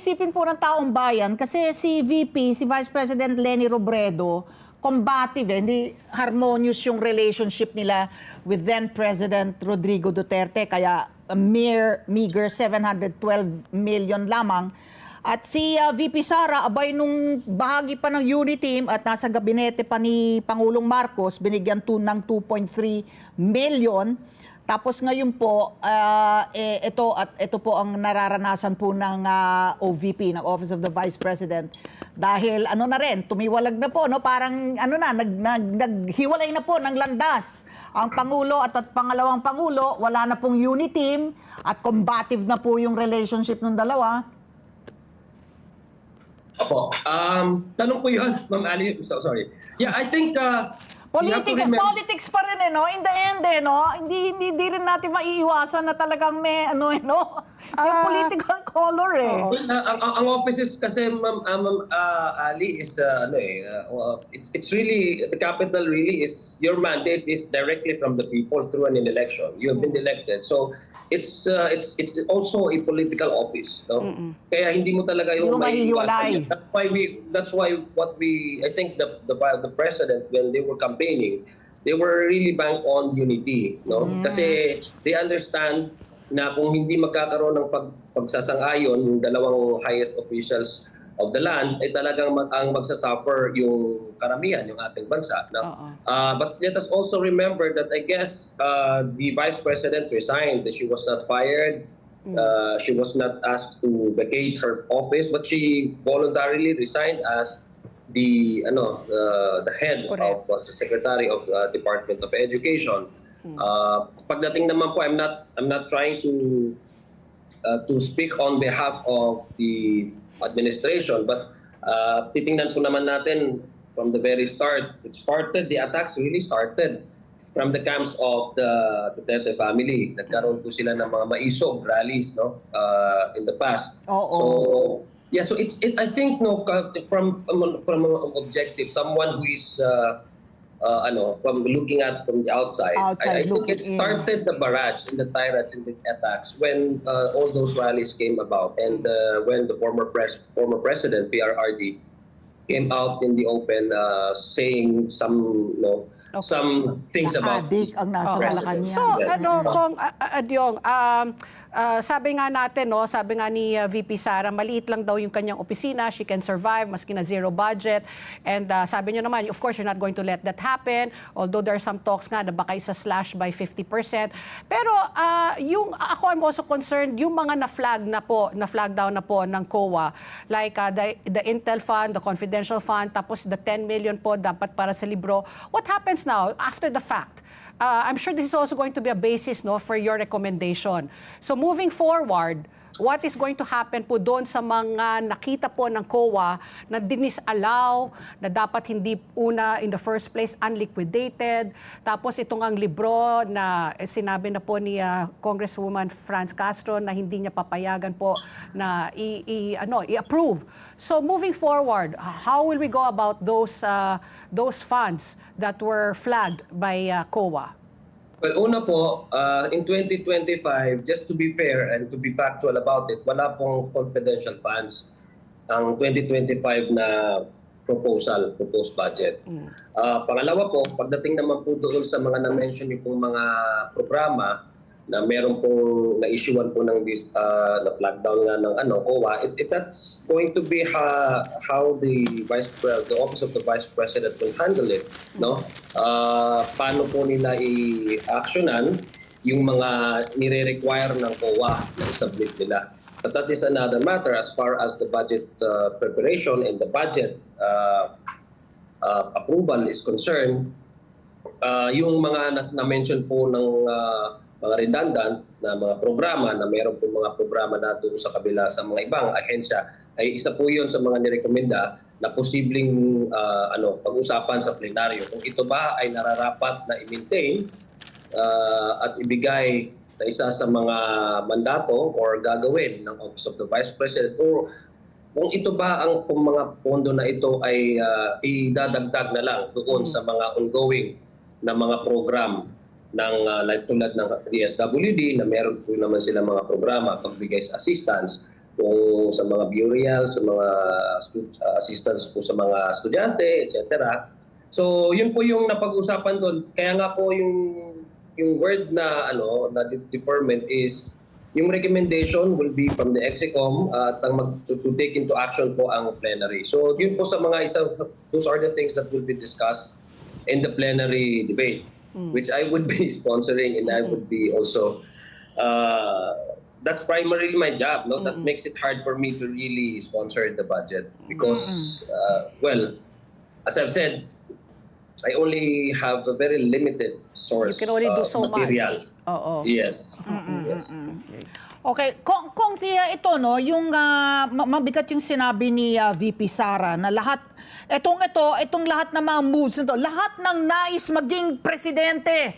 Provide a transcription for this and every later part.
iisipin po ng taong bayan kasi si VP, si Vice President Leni Robredo, combative, hindi harmonious yung relationship nila with then President Rodrigo Duterte, kaya a meager 712 million lamang. At si VP Sara, abay nung bahagi pa ng UNITEAM at nasa gabinete pa ni Pangulong Marcos, binigyan ng 2.3 million. Tapos ngayon po, ito po ang nararanasan po ng OVP, ng Office of the Vice President. Dahil ano na rin, tumiwalag na po, no? Parang ano na, naghiwalay na po ng landas. Ang Pangulo at pangalawang Pangulo, wala na pong UNITEAM at combative na po yung relationship ng dalawa. Opo. Tanong po yun, Ma'am Ali. Sorry. Yeah, I think... Politics pa rin, no? In the end, no? Hindi rin natin maiiwasan na talagang may, yung political color, eh. Ang offices kasi, Ma'am Ali, is, it's really, the capital really is, your mandate is directly from the people through an election. You have been elected. So, it's also a political office, no? Kaya hindi mo talaga yung maiiwalay. That's why I think the president, when they were campaigning, they were really bank on unity, no? Kasi they understand na kung hindi magkakaroon ng pagsasang-ayon yung dalawang highest officials of the land, ay talagang ang magsasuffer yung karamihan, yung ating bansa. No? But let us also remember that I guess the Vice President resigned. She was not fired. She was not asked to vacate her office, but she voluntarily resigned as the head of the Secretary of Department of Education. Pagdating naman po, I'm not trying to speak on behalf of the administration, but titingnan po naman natin from the very start. The attacks really started from the camps of the Duterte family. Nagkaroon po sila ng mga maisog rallies, no, in the past. So yeah, so I think, no, from an objective, someone who is from looking at from the outside, I think it started the barrage and the tirades and the attacks when all those rallies came about, and when the former president PRRD came out in the open saying some some things about ang nasa Malacanang. So Kong Adyong, sabi nga natin, no, sabi nga ni VP Sara, maliit lang daw yung kanyang opisina, she can survive maski na zero budget, and sabi niyo naman, of course you're not going to let that happen, although there are some talks nga na baka isa-slash by 50%. Pero yung ako, I'm also concerned yung mga na-flag down na po ng COA, like the Intel Fund, the Confidential Fund, tapos the 10 million po dapat para sa libro. What happens now after the fact? I'm sure this is also going to be a basis, no, for your recommendation. So moving forward, what is going to happen po doon sa mga nakita po ng COA na dinisallow, na dapat hindi in the first place unliquidated, tapos itong ang libro na sinabi na po ni Congresswoman Franz Castro na hindi niya papayagan po na i-approve. So moving forward, how will we go about those funds that were flagged by COA? Well, una po, in 2025, just to be fair and to be factual about it, wala pong confidential funds ang 2025 na proposed budget. Pangalawa po, pagdating naman po doon sa mga na-mention niyo pong mga programa na meron pong na-issuean po ng na-flag down nga ng COA, that's going to be how the Office of the Vice President will handle it, no? Paano po nila i-actionan yung mga nire-require ng COA na i-submit nila. But that is another matter as far as the budget preparation and the budget approval is concerned. Yung mga na-mention po ng mga redundant na mga programa, na mayroon po mga programa na doon sa kabila sa mga ibang ahensya, ay isa po yun sa mga nirekomenda na posibleng pag-usapan sa plenaryo. Kung ito ba ay nararapat na i-maintain at ibigay na isa sa mga mandato or gagawin ng Office of the Vice President, o kung ito ba ang mga pondo na ito ay idadagdag na lang doon sa mga ongoing na mga program ng tulad ng DSWD na meron po naman sila mga programa pagbigay sa assistance kung sa mga burial, sa mga assistance po sa mga estudyante, etc. So, yun po yung napag-usapan doon. Kaya nga po yung word na na deferment is yung recommendation will be from the EXECOM at to take into action po ang plenary. So, yun po sa mga those are the things that will be discussed in the plenary debate, which I would be sponsoring, and I would be also that's primarily my job. No, that makes it hard for me to really sponsor the budget because, well, as I've said, I only have a very limited source You can only do so material. much. Oo. Yes. Yes. Okay, kung siya ito no, yung mabigat yung sinabi ni VP Sara na lahat itong lahat ng mga moves nito, lahat ng nais maging presidente.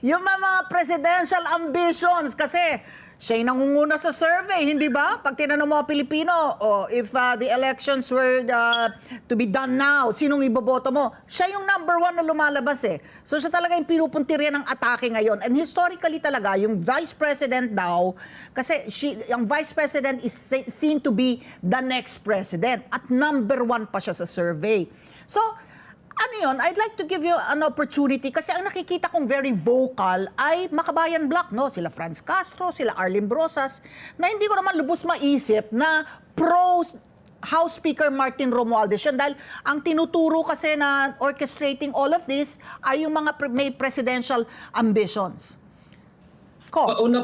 Yung mga presidential ambitions kasi siya yung nangunguna sa survey, hindi ba? Pag tinanong mo Pilipino, if the elections were to be done now, sinong iboboto mo? Siya yung number 1 na lumalabas eh. So siya talaga yung pinupuntirya ng atake ngayon. And historically talaga, yung vice president daw, kasi yung vice president is seen to be the next president. At number 1 pa siya sa survey. So, ano yun, I'd like to give you an opportunity kasi ang nakikita kong very vocal ay Makabayan Bloc, no? Sila Franz Castro, sila Arlene Brosas, na hindi ko naman lubos maisip na pro House Speaker Martin Romualdez yun dahil ang tinuturo kasi na orchestrating all of this ay yung mga may presidential ambitions. Una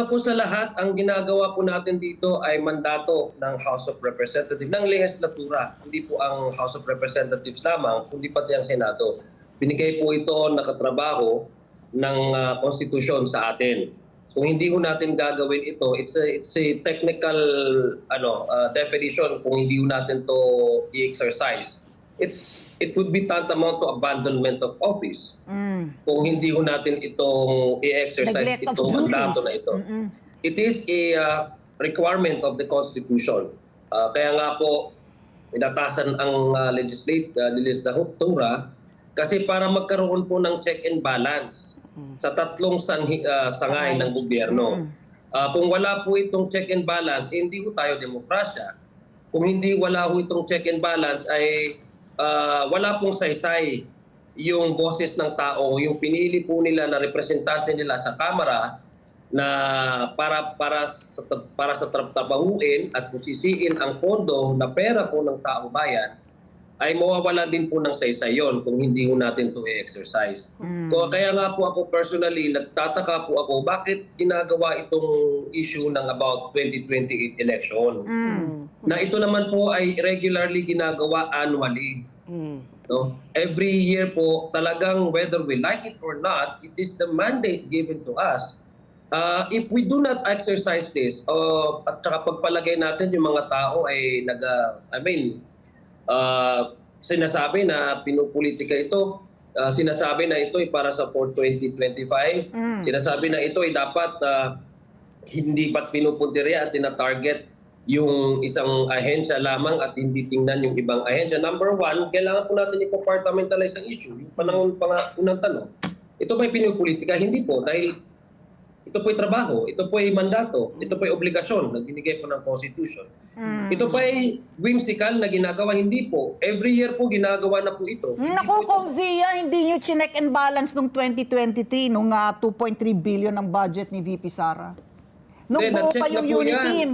po sa lahat, ang ginagawa po natin dito ay mandato ng House of Representatives, ng legislatura. Hindi po ang House of Representatives lamang, kundi pati ang Senado. Binigay po ito nakatrabaho ng konstitusyon sa atin. Kung hindi ho natin gagawin ito, it's a technical definition kung hindi ho natin to i-exercise. It would be tantamount to abandonment of office. Kung hindi ho natin itong i-exercise itong mandato na ito. It is a requirement of the Constitution. Kaya nga po, inatasan ang legislatura kasi para magkaroon po ng check and balance sa tatlong sangay ng gobyerno. Kung wala po itong check and balance, hindi ho tayo demokrasya. Kung hindi wala ho itong check and balance ay wala pong saysay yung boses ng tao, yung pinili po nila na representante nila sa Kamara na para sa trabahuin at pusisiin ang pondo na pera po ng taong bayan, ay mawawala din po ng saysay yon kung hindi ho natin to i-exercise. So, kaya nga po ako personally, nagtataka po ako bakit ginagawa itong issue ng about 2028 election. Na ito naman po ay regularly ginagawa annually. No? Every year po, talagang whether we like it or not, it is the mandate given to us. If we do not exercise this, at saka pagpalagay natin yung mga tao ay sinasabi na pinupolitika ito, sinasabi na ito ay para sa for 2025, sinasabi na ito ay dapat hindi ba't pinupuntirya at tinatarget yung isang ahensya lamang at hindi tingnan yung ibang ahensya. Number 1, kailangan po natin i-compartmentalize ang issue. Yung unang tanong, ito ba'y pinupolitika? Hindi po, dahil ito po'y trabaho, ito po'y mandato, ito po'y obligasyon na binigay po ng Constitution. Ito po'y whimsical na ginagawa, hindi po. Every year po ginagawa na po ito. Naku, kung Zia, hindi nyo chinek and balance nung 2023, nung 2.3 billion ang budget ni VP Sara. Nung buo pa yung unit team.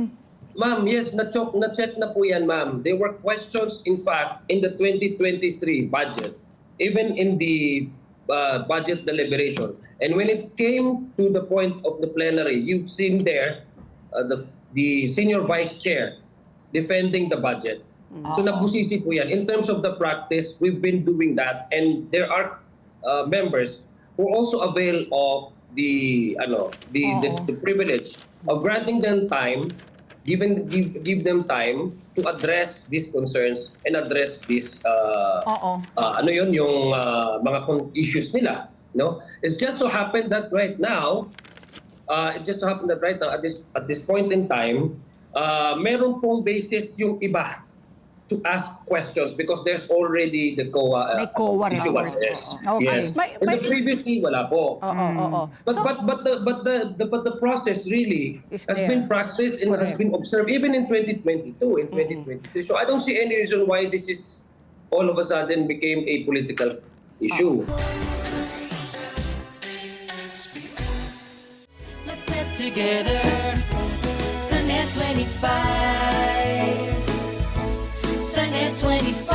Ma'am, yes, na-check na po yan, ma'am. There were questions, in fact, in the 2023 budget, even in the budget deliberation. And when it came to the point of the plenary, you've seen there the senior vice chair defending the budget. So nabusisi po yan. In terms of the practice, we've been doing that. And there are members who also avail of the privilege of granting them time, give them time to address these concerns and address this yung mga issues nila, no? It's just so happened that right now at this point in time meron pong basis yung iba to ask questions because there's already the COA May COA issue report. was yes. Oo. Yes. May- And the previously wala po. Oo. But So, the process really Is has there. been practiced and has been observed even in 2022, in 2023. So I don't see any reason why this is all of a sudden became a political issue. Let's get together. Sunday 25. Sunday 25.